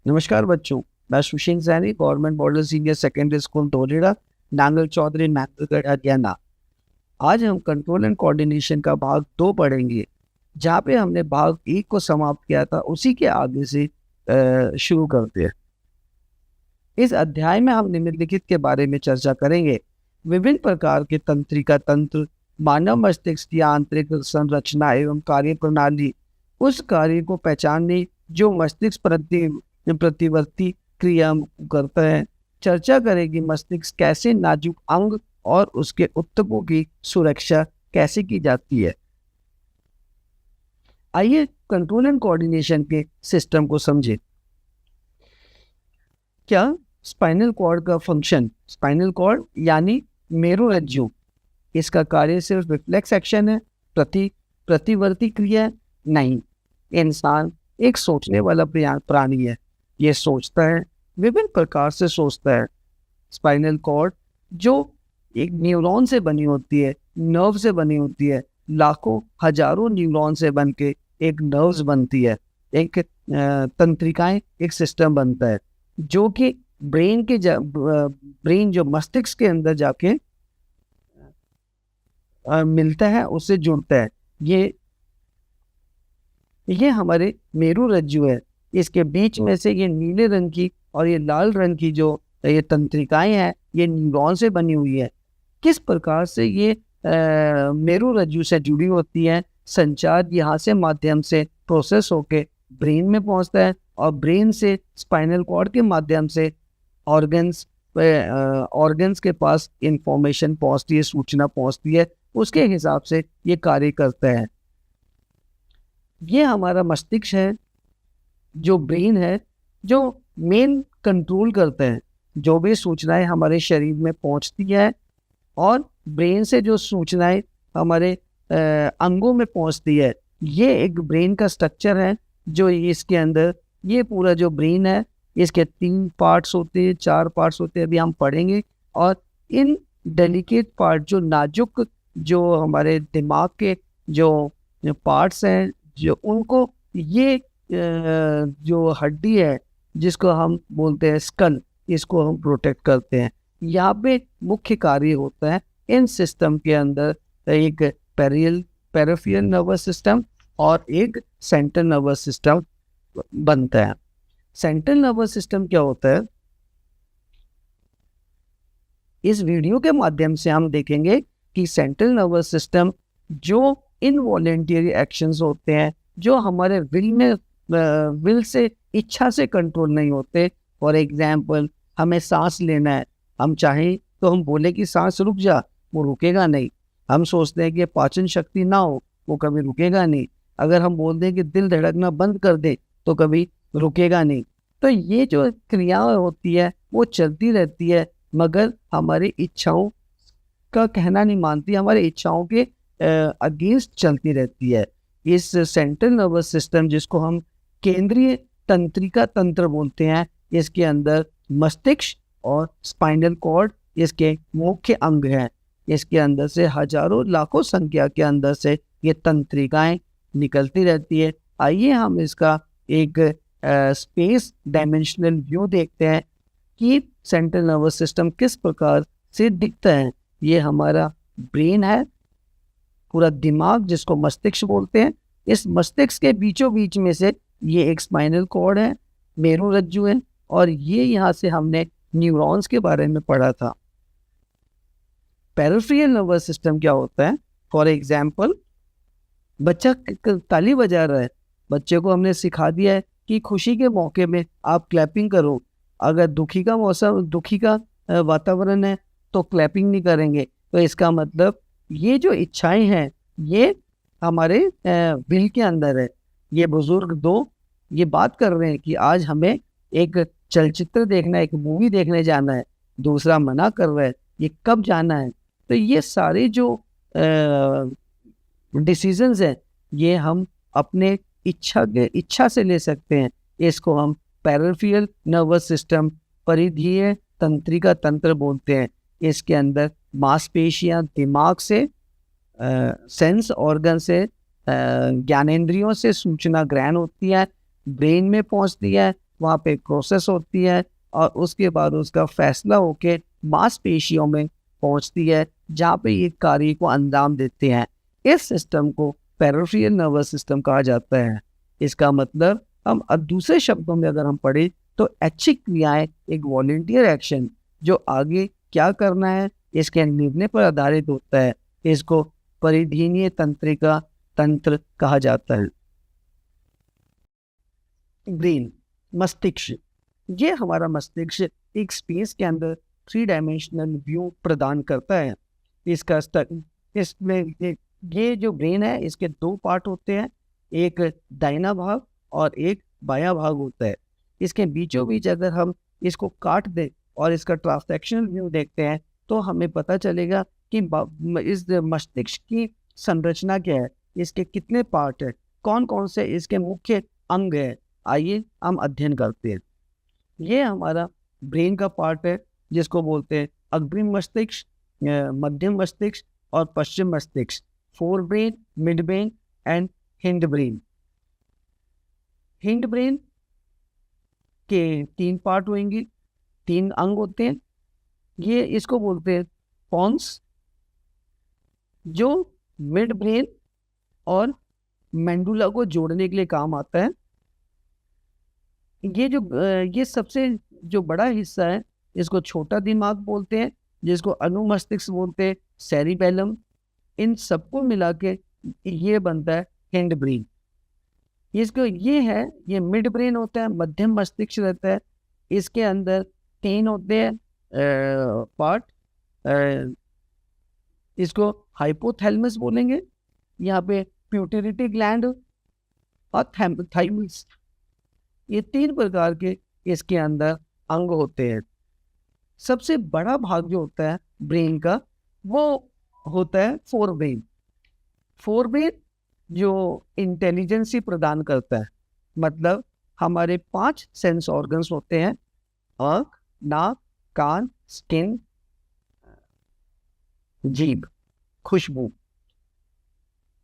नमस्कार बच्चों। मैं Sushil Saini, government model senior secondary school Dholera, Nangal Chaudhari, Nangalgarh, Haryana. आज हम कंट्रोल एंड कोऑर्डिनेशन का भाग 2 पढ़ेंगे। जहाँ पे हमने भाग 1 को समाप्त किया था, उसी के आगे से शुरू करते हैं। इस अध्याय में हम निम्नलिखित के बारे में चर्चा करेंगे: विभिन्न प्रकार के तंत्रिका तंत्र, मानव मस्तिष्क की आंतरिक संरचना एवं कार्य प्रणाली, उस कार्य को पहचानने जो मस्तिष्क प्रतिवर्ती क्रिया करता है। चर्चा करेगी मस्तिष्क कैसे नाजुक अंग और उसके ऊतकों की सुरक्षा कैसे की जाती है। आइए कंट्रोल एंड कोऑर्डिनेशन के सिस्टम को समझें। क्या स्पाइनल कॉर्ड का फंक्शन, स्पाइनल कॉर्ड यानी मेरुरज्जु, इसका कार्य सिर्फ रिफ्लेक्स एक्शन है, प्रतिवर्ती क्रिया है? नहीं। इंसान एक सोचने वाला प्राणी है। ये सोचता है, विभिन्न प्रकार से सोचता है। स्पाइनल कॉर्ड जो एक न्यूरॉन से बनी होती है, नर्व से बनी होती है, लाखों हजारों न्यूरॉन से बन के एक नर्व्स बनती है, एक तंत्रिकाएं, एक सिस्टम बनता है जो कि ब्रेन जो मस्तिष्क के अंदर जाके मिलता है, उससे जुड़ता है। ये हमारे मेरुरज्जु है। इसके बीच में से ये नीले रंग की और ये लाल रंग की जो ये तंत्रिकाएं हैं, ये न्यूरॉन से बनी हुई है। किस प्रकार से ये मेरुरज्जु से जुड़ी होती है? संचार यहाँ से माध्यम से प्रोसेस होके ब्रेन में पहुंचता है और ब्रेन से स्पाइनल कॉर्ड के माध्यम से ऑर्गन्स के पास इंफॉर्मेशन पहुंचती है, सूचना पहुंचती है। उसके हिसाब से ये कार्य करता है। ये हमारा मस्तिष्क है, जो ब्रेन है, जो मेन कंट्रोल करता है जो भी सूचनाएं हमारे शरीर में पहुंचती है, और ब्रेन से जो सूचनाएं हमारे अंगों में पहुंचती है। ये एक ब्रेन का स्ट्रक्चर है जो इसके अंदर, ये पूरा जो ब्रेन है, इसके 3 पार्ट्स होते हैं, 4 पार्ट्स होते हैं, अभी हम पढ़ेंगे। और इन डेलिकेट पार्ट, जो नाजुक, जो हमारे दिमाग के जो पार्ट्स हैं, जो उनको ये जो हड्डी है जिसको हम बोलते हैं स्कल, इसको हम प्रोटेक्ट करते हैं। यहाँ पे मुख्य कार्य होता है इन सिस्टम के अंदर एक पेरिफेरल नर्वस सिस्टम और एक सेंट्रल नर्वस सिस्टम बनता है। सेंट्रल नर्वस सिस्टम क्या होता है? इस वीडियो के माध्यम से हम देखेंगे कि सेंट्रल नर्वस सिस्टम जो इनवॉलेंटरी एक्शंस होते हैं, जो हमारे विल से, इच्छा से कंट्रोल नहीं होते। फॉर एग्जाम्पल, हमें सांस लेना है, हम चाहें तो हम बोले कि सांस रुक जा, वो रुकेगा नहीं। हम सोचते हैं कि पाचन शक्ति ना हो, वो कभी रुकेगा नहीं। अगर हम बोल दें कि दिल धड़कना बंद कर दे, तो कभी रुकेगा नहीं। तो ये जो क्रियाएं होती है वो चलती रहती है, मगर हमारी इच्छाओं का कहना नहीं मानती, हमारी इच्छाओं के अगेंस्ट चलती रहती है। इस सेंट्रल नर्वस सिस्टम, जिसको हम केंद्रीय तंत्रिका तंत्र बोलते हैं, इसके अंदर मस्तिष्क और स्पाइनल कॉर्ड इसके मुख्य अंग हैं। इसके अंदर से हजारों लाखों संख्या के अंदर से ये तंत्रिकाएं निकलती रहती है। आइए हम इसका एक स्पेस डायमेंशनल व्यू देखते हैं कि सेंट्रल नर्वस सिस्टम किस प्रकार से दिखता है। ये हमारा ब्रेन है, पूरा दिमाग, जिसको मस्तिष्क बोलते हैं। इस मस्तिष्क के बीचों बीच में से ये एक स्पाइनल कॉर्ड है, मेरुरज्जु है, और ये यहाँ से हमने न्यूरॉन्स के बारे में पढ़ा था। पेरिफेरल नर्वस सिस्टम क्या होता है? फॉर एग्जाम्पल, बच्चा ताली बजा रहा है, बच्चे को हमने सिखा दिया है कि खुशी के मौके में आप क्लैपिंग करो। अगर दुखी का मौसम, दुखी का वातावरण है तो क्लैपिंग नहीं करेंगे। तो इसका मतलब ये जो इच्छाएं हैं, ये हमारे विल के अंदर है। ये बुजुर्ग दो ये बात कर रहे हैं कि आज हमें एक चलचित्र देखना है, एक मूवी देखने जाना है, दूसरा मना कर रहा है, ये कब जाना है। तो ये सारे जो डिसीजंस हैं, ये हम अपने इच्छा से ले सकते हैं। इसको हम पेरिफेरल नर्वस सिस्टम, परिधीय तंत्रिका तंत्र बोलते हैं। इसके अंदर मांसपेशियां दिमाग से, सेंस ऑर्गन से, ज्ञानेंद्रियों से सूचना ग्रहण होती है, ब्रेन में पहुंचती है, वहाँ पे प्रोसेस होती है और उसके बाद उसका फैसला होके मांसपेशियों में पहुँचती है, जहाँ पे ये कार्य को अंजाम देते हैं। इस सिस्टम को पेरिफेरल नर्वस सिस्टम कहा जाता है। इसका मतलब हम दूसरे शब्दों में अगर हम पढ़े तो ऐच्छिक क्रियाएं एक वॉलंटियर एक्शन जो आगे क्या करना है इसके निर्णय पर आधारित होता है, इसको परिधीनीय तंत्रिका तंत्र कहा जाता है। ब्रेन, मस्तिष्क, ये हमारा मस्तिष्क एक स्पेस के अंदर 3 डायमेंशनल व्यू प्रदान करता है। इसका इसमें ये जो ब्रेन है इसके 2 पार्ट होते हैं, एक दाहिना भाग और एक बायां भाग होता है। इसके बीचों बीच अगर हम इसको काट दें और इसका ट्रांस सेक्शनल व्यू देखते हैं तो हमें पता चलेगा कि इस मस्तिष्क की संरचना क्या है, इसके कितने पार्ट है, कौन कौन से इसके मुख्य अंग है। आइए हम अध्ययन करते हैं। ये हमारा ब्रेन का पार्ट है जिसको बोलते हैं अग्रिम मस्तिष्क, मध्यम मस्तिष्क और पश्चिम मस्तिष्क, four brain, mid brain and hind brain. Hind brain के 3 पार्ट होंगे, 3 अंग होते हैं। ये इसको बोलते हैं पॉन्स, जो मिड ब्रेन और मेंडुला को जोड़ने के लिए काम आता है। ये सबसे जो बड़ा हिस्सा है इसको छोटा दिमाग बोलते हैं, जिसको अनुमस्तिष्क बोलते हैं, सेरिबेलम। इन सबको मिला के ये बनता है हिंड ब्रेन। इसको ये मिड ब्रेन होता है, मध्यम मस्तिष्क रहता है। इसके अंदर 3 होते हैं पार्ट। इसको हाइपोथैलेमस बोलेंगे, यहाँ पे प्यूटरिटी ग्लैंड और थाइमस, ये 3 प्रकार के इसके अंदर अंग होते हैं। सबसे बड़ा भाग जो होता है ब्रेन का वो होता है फोर ब्रेन। फोर ब्रेन जो इंटेलिजेंसी प्रदान करता है, मतलब हमारे 5 सेंस ऑर्गन्स होते हैं, आँख, नाक, कान, स्किन, जीभ, खुशबू।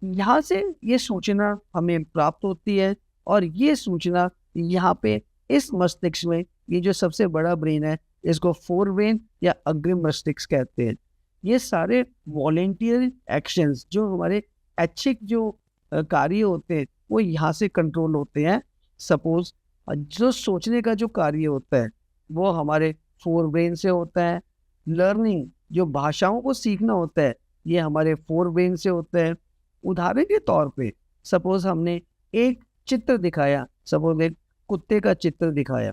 यहाँ से ये सूचना हमें प्राप्त होती है और ये सूचना यहाँ पे इस मस्तिष्क में, ये जो सबसे बड़ा ब्रेन है इसको फोर ब्रेन या अग्रिम मस्तिष्क कहते हैं। ये सारे वॉलेंटियर एक्शंस जो हमारे ऐच्छिक जो कार्य होते हैं वो यहाँ से कंट्रोल होते हैं। सपोज जो सोचने का जो कार्य होता है वो हमारे फोर ब्रेन से होता है। लर्निंग, जो भाषाओं को सीखना होता है, ये हमारे फोर ब्रेन से होता है। उदाहरण के तौर पे सपोज हमने एक चित्र दिखाया, सपोज एक कुत्ते का चित्र दिखाया,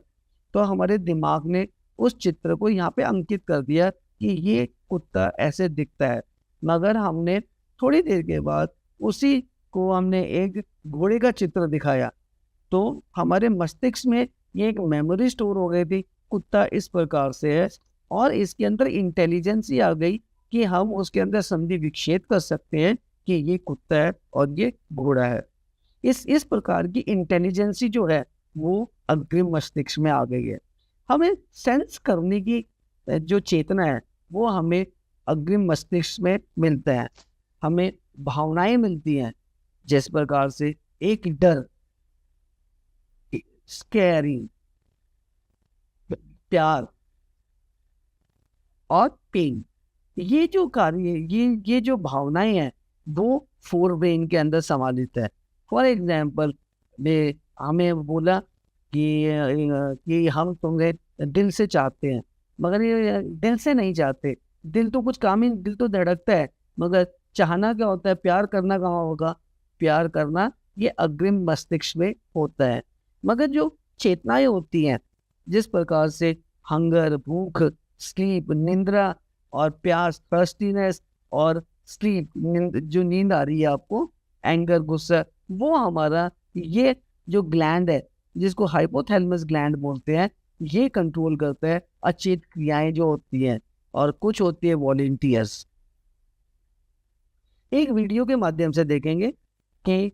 तो हमारे दिमाग ने उस चित्र को यहाँ पे अंकित कर दिया कि ये कुत्ता ऐसे दिखता है। मगर हमने थोड़ी देर के बाद उसी को हमने एक घोड़े का चित्र दिखाया, तो हमारे मस्तिष्क में ये एक मेमोरी स्टोर हो गई थी, कुत्ता इस प्रकार से है, और इसके अंदर इंटेलिजेंस आ गई कि हम उसके अंदर संधि विच्छेद कर सकते हैं कि ये कुत्ता है और ये घोड़ा है। इस प्रकार की इंटेलिजेंसी जो है वो अग्रिम मस्तिष्क में आ गई है। हमें सेंस करने की जो चेतना है वो हमें अग्रिम मस्तिष्क में मिलता है। हमें भावनाएं मिलती हैं, जिस प्रकार से एक डर, स्कैरिंग, प्यार और पेन। ये जो कार्य, ये जो भावनाएं हैं वो फोर ब्रेन के अंदर समाहित है। फॉर एग्जाम्पल हमें बोला कि हम तुम्हें दिल से चाहते हैं, मगर ये दिल से नहीं चाहते। दिल तो कुछ काम ही, दिल तो धड़कता है, मगर चाहना क्या होता है, प्यार करना कहाँ होगा? प्यार करना ये अग्रिम मस्तिष्क में होता है। मगर जो चेतनाएं होती हैं, जिस प्रकार से हंगर, भूख, स्लीप, निंद्रा और प्यास, थर्स्टीनेस और स्लीप, जो नींद आ रही है आपको, एंगर, गुस्सा, वो हमारा ये जो ग्लैंड है जिसको हाइपोथैलेमस ग्लैंड बोलते हैं, ये कंट्रोल करता है अचेत क्रियाएं जो होती हैं, और कुछ होती है वॉलेंटियर्स। एक वीडियो के माध्यम से देखेंगे कि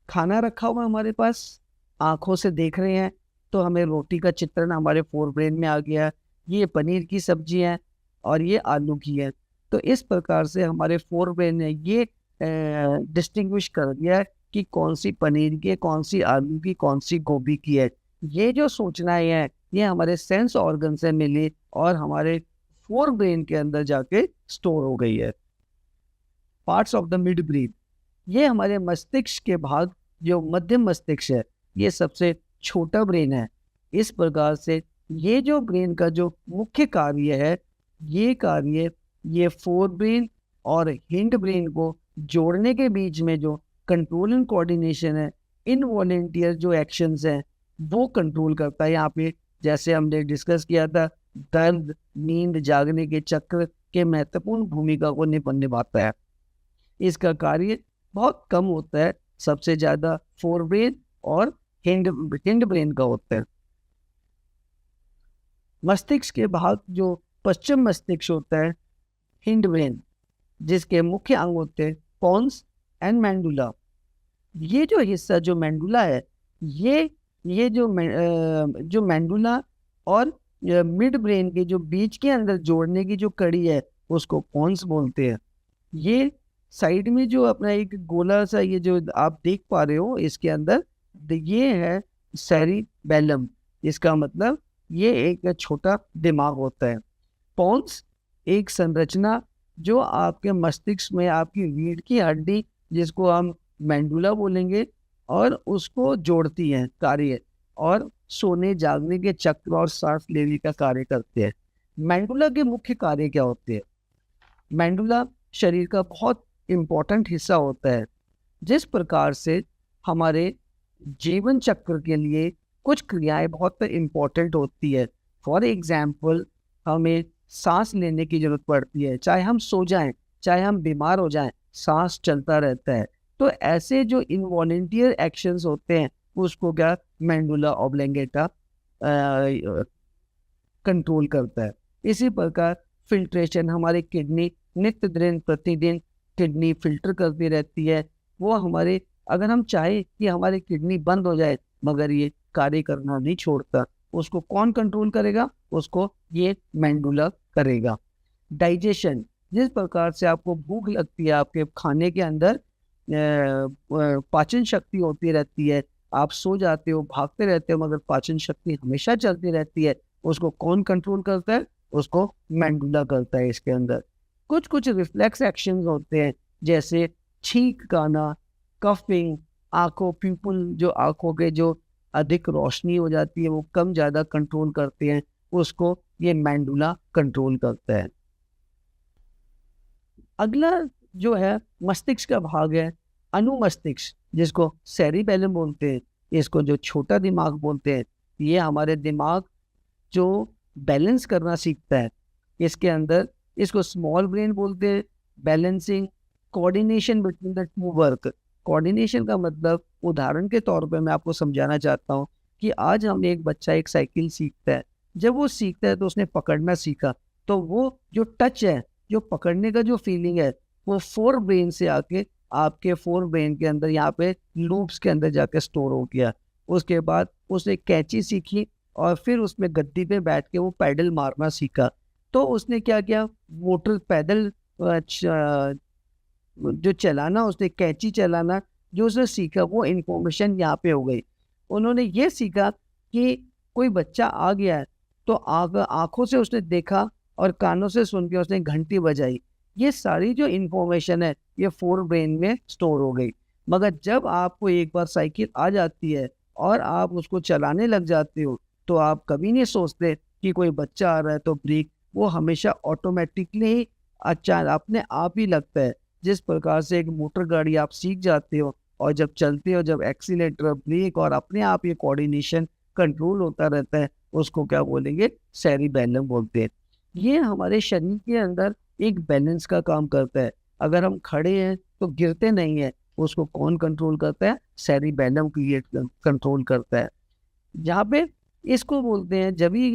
खाना रखा हुआ हमारे पास, आंखों से देख रहे हैं तो हमें रोटी का चित्रण हमारे फोर ब्रेन में आ गया, ये पनीर की सब्जी है और ये आलू की है। तो इस प्रकार से हमारे फोर ब्रेन ने ये डिस्टिंग्विश कर दिया है कि कौन सी पनीर की है, कौन सी आलू की, कौन सी गोभी की है। ये जो सूचनाएं हैं ये हमारे सेंस ऑर्गन से मिली और हमारे फोर ब्रेन के अंदर जाके स्टोर हो गई है। Parts of the mid brain, ये हमारे मस्तिष्क के भाग, जो मध्य मस्तिष्क है, ये सबसे छोटा ब्रेन है। इस प्रकार से ये जो ब्रेन का जो मुख्य कार्य है, ये कार्य ये फोर ब्रेन और हिंड ब्रेन को जोड़ने के बीच में जो कंट्रोल एंड कोऑर्डिनेशन है, इनवॉलेंटियर जो एक्शंस हैं वो कंट्रोल करता है। यहाँ पे जैसे हमने डिस्कस किया था, दर्द, नींद, जागने के चक्र के महत्वपूर्ण भूमिका को निभाता है। इसका कार्य बहुत कम होता है, सबसे ज्यादा फोर ब्रेन और हिंड ब्रेन का होता है। मस्तिष्क के भाग जो पश्चिम मस्तिष्क होता है, हिंड ब्रेन, जिसके मुख्य अंग होते हैं पोन्स एंड मैंडुला। ये जो हिस्सा जो मैंडुला है, ये जो मैंडुला और मिड ब्रेन के जो बीच के अंदर जोड़ने की जो कड़ी है उसको पोन्स बोलते हैं। ये साइड में जो अपना एक गोला सा ये जो आप देख पा रहे हो इसके अंदर, ये है सेरिबेलम। इसका मतलब ये एक छोटा दिमाग होता है। पोन्स एक संरचना जो आपके मस्तिष्क में आपकी रीढ़ की हड्डी, जिसको हम मैंडुला बोलेंगे, और उसको जोड़ती है कार्य, और सोने जागने के चक्र और सांस लेने का कार्य करते हैं। मैंडुला के मुख्य कार्य क्या होते हैं? मैंडुला शरीर का बहुत इम्पोर्टेंट हिस्सा होता है। जिस प्रकार से हमारे जीवन चक्र के लिए कुछ क्रियाएं बहुत इम्पोर्टेंट होती है। फॉर एग्जाम्पल, हमें सांस लेने की जरूरत पड़ती है, चाहे हम सो जाएं, चाहे हम बीमार हो जाएं, सांस चलता रहता है। तो ऐसे जो इनवॉलेंटियर एक्शंस होते हैं उसको क्या मैंडुला ऑब्लिंगेटा कंट्रोल करता है। इसी प्रकार फिल्ट्रेशन, हमारी किडनी नित्य दिन प्रतिदिन किडनी फिल्टर करती रहती है। वो हमारे, अगर हम चाहे कि हमारी किडनी बंद हो जाए मगर ये कार्य करना नहीं छोड़ता, उसको कौन कंट्रोल करेगा? उसको ये मैंडुला करेगा। डाइजेशन, जिस प्रकार से आपको भूख लगती है, आपके खाने के अंदर पाचन शक्ति होती रहती है, आप सो जाते हो, भागते रहते हो, मगर पाचन शक्ति हमेशा चलती रहती है, उसको कौन कंट्रोल करता है? उसको मैंडुला करता है। इसके अंदर कुछ कुछ रिफ्लेक्स एक्शंस होते हैं, जैसे छींक आना, कफिंग, आंखों प्यूपल, जो आंखों के जो अधिक रोशनी हो जाती है वो कम ज्यादा कंट्रोल करते हैं, उसको ये मैंडुला कंट्रोल करता है। अगला जो है मस्तिष्क का भाग है अनुमस्तिष्क, जिसको सेरिबेलम बोलते हैं, इसको जो छोटा दिमाग बोलते हैं। ये हमारे दिमाग जो बैलेंस करना सीखता है। इसके अंदर इसको स्मॉल ब्रेन बोलते हैं। Balancing, coordination between the two work. Coordination का मतलब, उदाहरण के तौर पे मैं आपको समझाना चाहता हूँ कि आज हम एक बच्चा एक साइकिल सीखता है, जब वो सीखता है तो उसने पकड़ना सीखा, तो वो जो टच है, जो पकड़ने का जो फीलिंग है, वो फोर ब्रेन से आके आपके फोर ब्रेन के अंदर यहाँ पे लूप्स के अंदर जाके स्टोर हो गया। उसके बाद उसने कैंची सीखी और फिर उसमें गद्दी पे बैठ के वो पैडल मारना सीखा। तो उसने क्या किया, मोटर पैदल जो चलाना, उसने कैंची चलाना जो उसने सीखा, वो इन्फॉर्मेशन यहाँ पे हो गई। उन्होंने ये सीखा कि कोई बच्चा आ गया है, तो आंखों से उसने देखा और कानों से सुन के उसने घंटी बजाई। ये सारी जो इन्फॉर्मेशन है ये फोर ब्रेन में स्टोर हो गई। मगर जब आपको एक बार साइकिल आ जाती है और आप उसको चलाने लग जाते हो, तो आप कभी नहीं सोचते कि कोई बच्चा आ रहा है तो ब्रेक, वो हमेशा ऑटोमेटिकली ही अच्छा अपने आप ही लगता है। जिस प्रकार से एक मोटर गाड़ी आप सीख जाते हो और जब चलते हो, जब एक्सीलेटर, ब्रेक और अपने आप ये कोऑर्डिनेशन कंट्रोल होता रहता है, उसको क्या बोलेंगे? सेरिबेलम बोलते हैं। ये हमारे शरीर के अंदर एक बैलेंस का काम करता है। अगर हम खड़े हैं तो गिरते नहीं है, उसको कौन कंट्रोल करता है? सेरिबेलम क्रिएट कंट्रोल करता है। जहाँ पे इसको बोलते हैं, जब भी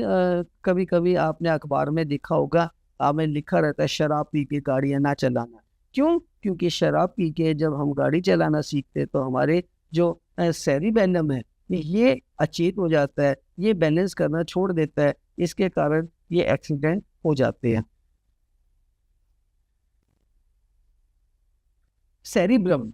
कभी कभी आपने अखबार में देखा होगा, आपने लिखा रहता है शराब पी के गाड़ियाँ ना चलाना। क्यों? क्योंकि शराब पी के जब हम गाड़ी चलाना सीखते हैं तो हमारे जो सेरिबेलम है ये अचेत हो जाता है, ये बैलेंस करना छोड़ देता है, इसके कारण ये एक्सीडेंट हो जाते हैं। सेरिब्रम,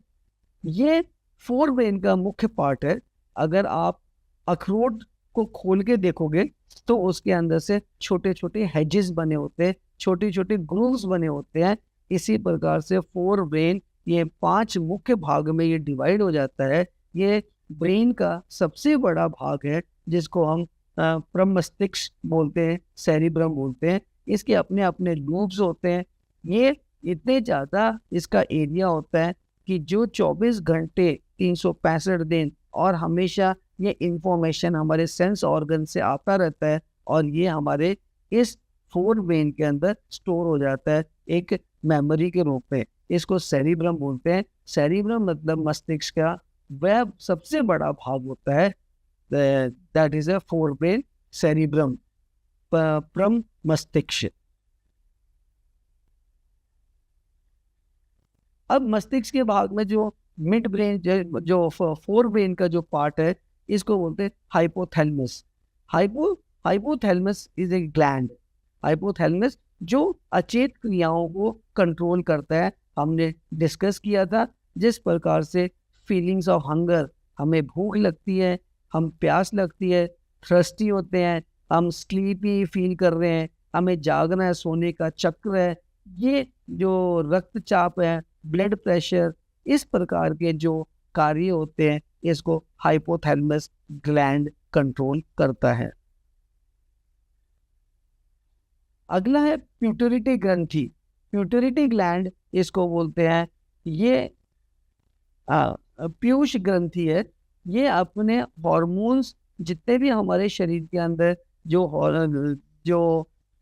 ये फोर ब्रेन का मुख्य पार्ट है। अगर आप अखरोट को खोल के देखोगे तो उसके अंदर से छोटे छोटे हेजेस बने होते हैं, छोटे छोटे ग्रूव्स बने होते हैं। इसी प्रकार से फोर ब्रेन ये 5 मुख्य भाग में ये डिवाइड हो जाता है। ये ब्रेन का सबसे बड़ा भाग है जिसको हम प्रमस्तिष्क बोलते हैं, सेरिब्रम बोलते हैं। इसके अपने अपने लूब्स होते हैं। ये इतने ज़्यादा इसका एरिया होता है कि जो 24 घंटे 365 दिन और हमेशा ये इंफॉर्मेशन हमारे सेंस ऑर्गन से आता रहता है और ये हमारे इस फोर ब्रेन के अंदर स्टोर हो जाता है एक मेमोरी के रूप में। इसको सेरिब्रम बोलते हैं। सेरिब्रम मतलब मस्तिष्क का वह सबसे बड़ा भाग होता है। That is a fore brain cerebrum, प्रम मस्तिष्क। अब मस्तिष्क के भाग में जो मिड ब्रेन जो फोर ब्रेन का जो पार्ट है इसको बोलते हैं hypothalamus. Hypothalamus is a gland. Hypothalamus जो अचेत क्रियाओं को कंट्रोल करता है। हमने डिस्कस किया था जिस प्रकार से फीलिंग्स ऑफ हंगर, हमें भूख लगती है, हम प्यास लगती है, थ्रस्टी होते हैं, हम स्लीपी फील कर रहे हैं, हमें जागना है, सोने का चक्र है, ये जो रक्तचाप है, ब्लड प्रेशर, इस प्रकार के जो कार्य होते हैं इसको हाइपोथैलेमस ग्लैंड कंट्रोल करता है। अगला है प्यूटरिटी ग्रंथि। प्यूटरिटी ग्लैंड इसको बोलते हैं। ये पीयूष ग्रंथि है। ये अपने हॉर्मोन्स जितने भी हमारे शरीर के अंदर जो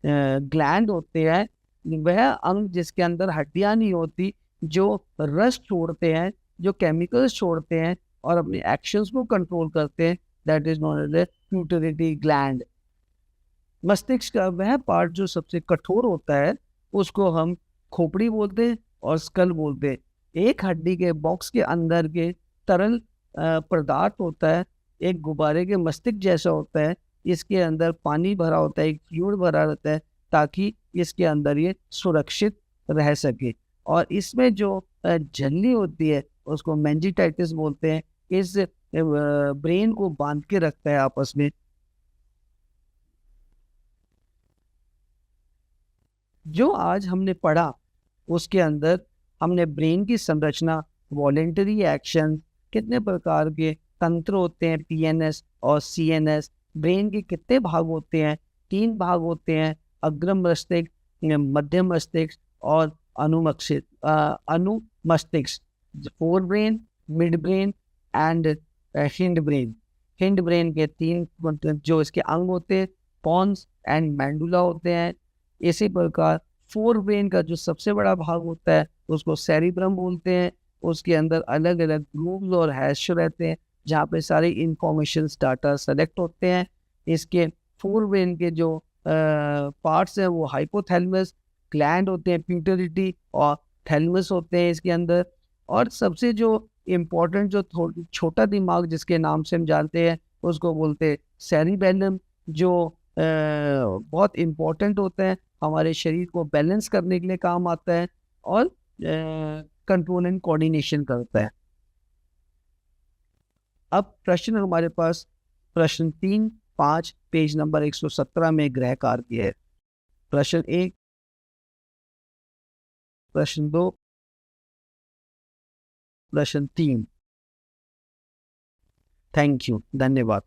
ग्लैंड होते हैं, वह अंग जिसके अंदर हड्डियां नहीं होती, जो रस छोड़ते हैं, जो केमिकल्स छोड़ते हैं और अपने एक्शंस को कंट्रोल करते हैं, that is known as a pituitary gland. मस्तिष्क का वह पार्ट जो सबसे कठोर होता है उसको हम खोपड़ी बोलते हैं और स्कल बोलते हैं। एक हड्डी के बॉक्स के अंदर के तरल पदार्थ होता है, एक गुब्बारे के मस्तिष्क जैसा होता है। इसके अंदर पानी भरा होता है, एक फ्लूइड भरा रहता है ताकि इसके अंदर ये सुरक्षित रह सके। और इसमें जो झिल्ली होती है उसको मेनिंजाइटिस बोलते हैं। इस ब्रेन को बांध के रखता है आपस में। जो आज हमने पढ़ा उसके अंदर हमने ब्रेन की संरचना, वॉलेंटरी एक्शन, कितने प्रकार के तंत्र होते हैं, पीएनएस और सीएनएस, ब्रेन के कितने भाग होते हैं, 3 भाग होते हैं, अग्र मस्तिष्क, मध्य मस्तिष्क और अनुमस्तिष्क, fore brain, mid brain and hind brain. Hind brain के 3 जो इसके अंग होते हैं, पॉन्स एंड मैंडुला होते हैं। इसी प्रकार फोर ब्रेन का जो सबसे बड़ा भाग होता है उसको सेरिब्रम बोलते हैं। उसके अंदर अलग अलग ग्रूव्स और हैश रहते हैं जहाँ पे सारी इंफॉर्मेशन डाटा सेलेक्ट होते हैं। इसके फोर ब्रेन के जो पार्ट्स हैं वो हाइपोथैलेमस ग्लैंड होते हैं, प्यूटरिटी और थैलेमस होते हैं इसके अंदर। और सबसे जो इम्पोर्टेंट जो छोटा दिमाग जिसके नाम से हम जानते हैं उसको बोलते हैं सेरिबेलम, जो बहुत इम्पोर्टेंट होता है, हमारे शरीर को बैलेंस करने के लिए काम आता है और कंट्रोल एंड कोऑर्डिनेशन करता है। अब प्रश्न हमारे पास प्रश्न 3, 5 पेज नंबर 117 में गृह कार्य है। प्रश्न 1, प्रश्न 2, प्रश्न 3। थैंक यू, धन्यवाद।